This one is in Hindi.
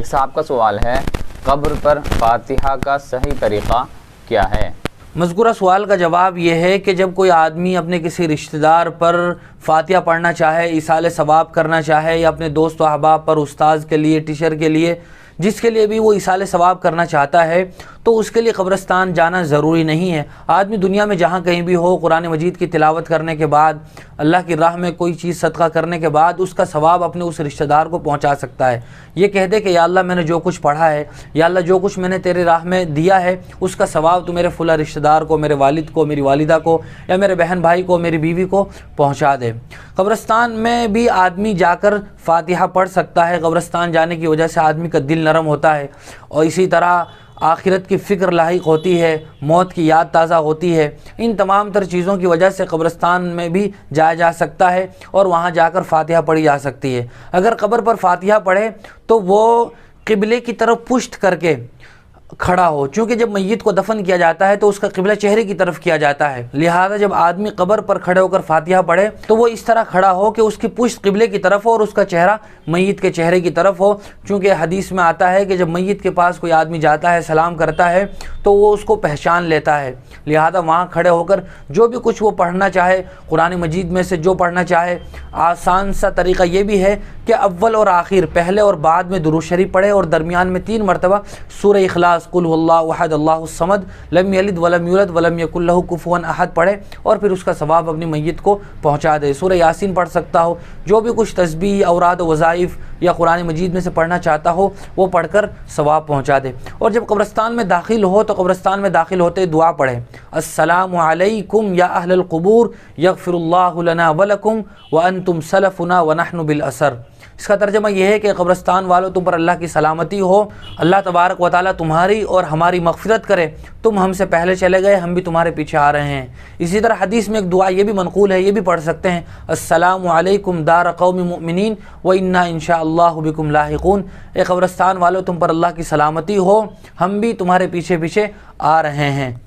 एक साहब का सवाल है, कब्र पर फातिहा का सही तरीक़ा क्या है? मज़कूरा सवाल का जवाब यह है कि जब कोई आदमी अपने किसी रिश्तेदार पर फातिहा पढ़ना चाहे, इसाल सवाब करना चाहे, या अपने दोस्त व अहबाब पर, उस्ताद के लिए, टीचर के लिए, जिसके लिए भी वो इसाल सवाब करना चाहता है, तो उसके लिए कब्रस्तान जाना ज़रूरी नहीं है। आदमी दुनिया में जहाँ कहीं भी हो, कुरान मजीद की तिलावत करने के बाद, अल्लाह की राह में कोई चीज़ सदका करने के बाद उसका सवाब अपने उस रिश्तेदार को पहुँचा सकता है। ये कह दे कि या अल्लाह मैंने जो कुछ पढ़ा है, या अल्लाह जो कुछ मैंने तेरे राह में दिया है, उसका सवाब तो मेरे फुला रिश्तेदार को, मेरे वालिद को, मेरी वालिदा को, या मेरे बहन भाई को, मेरी बीवी को पहुँचा दे। कब्रस्तान में भी आदमी जाकर फातिहा पढ़ सकता है। कब्रस्तान जाने की वजह से आदमी का दिल नरम होता है और इसी तरह आखिरत की फ़िक्र लाहिक होती है, मौत की याद ताज़ा होती है। इन तमाम तर चीज़ों की वजह से कब्रस्तान में भी जाया जा सकता है और वहाँ जाकर फातिहा पढ़ी जा सकती है। अगर कब्र पर फातिहा पढ़े तो वो क़िबले की तरफ पुश्त करके खड़ा हो, चूँकि जब मैयत को दफन किया जाता है तो उसका क़िबला चेहरे की तरफ किया जाता है। लिहाजा जब आदमी कब्र पर खड़े होकर फातिहा पढ़े तो वो इस तरह खड़ा हो कि उसकी पुश्त क़िबले की तरफ हो और उसका चेहरा मैयत के चेहरे की तरफ हो। चूँकि हदीस में आता है कि जब मैयत के पास कोई आदमी जाता है, सलाम करता है, तो वो उसको पहचान लेता है। लिहाजा वहाँ खड़े होकर जो भी कुछ वो पढ़ना चाहे, कुरान मजीद में से जो पढ़ना चाहे, आसान सा तरीक़ा ये भी है कि अव्वल और आखिर, पहले और बाद में दुरूद शरीफ पढ़े और दरमियान में 3 मरतबा सूरह इखलास, कुल हुवल्लाहु अहद अल्लाहुस समद, लम यलिद वलम यूलद वलम यकुल लहू कुफुवन अहद पढ़े और फिर उसका सवाब अपनी मैयत को पहुँचा दे। सूरह यासीन पढ़ सकता हो, जो भी कुछ तस्बीह, औराद, वज़ाइफ या कुरान मजीद में से पढ़ना चाहता हो वो पढ़कर सवाब पहुँचा दे। और जब कब्रस्तान में दाखिल हो तो कब्रस्तान में दाखिल होते दुआ पढ़े, अस्सलामु अलैकुम या अहलल क़ुबूर यग़फ़िरुल्लाहु लना व लकुम व अंतुम सलफ़ुना व नहनु बिल असर। इसका तर्जुमा यह है कि कब्रस्तान वालों, तुम पर अल्लाह की सलामती हो, अल्लाह तबारक व तआला तुम्हारी और हमारी मग़फ़िरत करे, तुम हमसे पहले चले गए, हम भी तुम्हारे पीछे आ रहे हैं। इसी तरह हदीस में एक दुआ ये भी मनक़ूल है, ये भी पढ़ सकते हैं, अस्सलामु अलैकुम दार क़ौमी मुमिनीन व इन्ना इंशाअल्लाहु बिकुम लाहिक़ून। ए कब्रस्तान वालों, तुम पर अल्लाह की सलामती हो, हम भी तुम्हारे पीछे पीछे आ रहे हैं।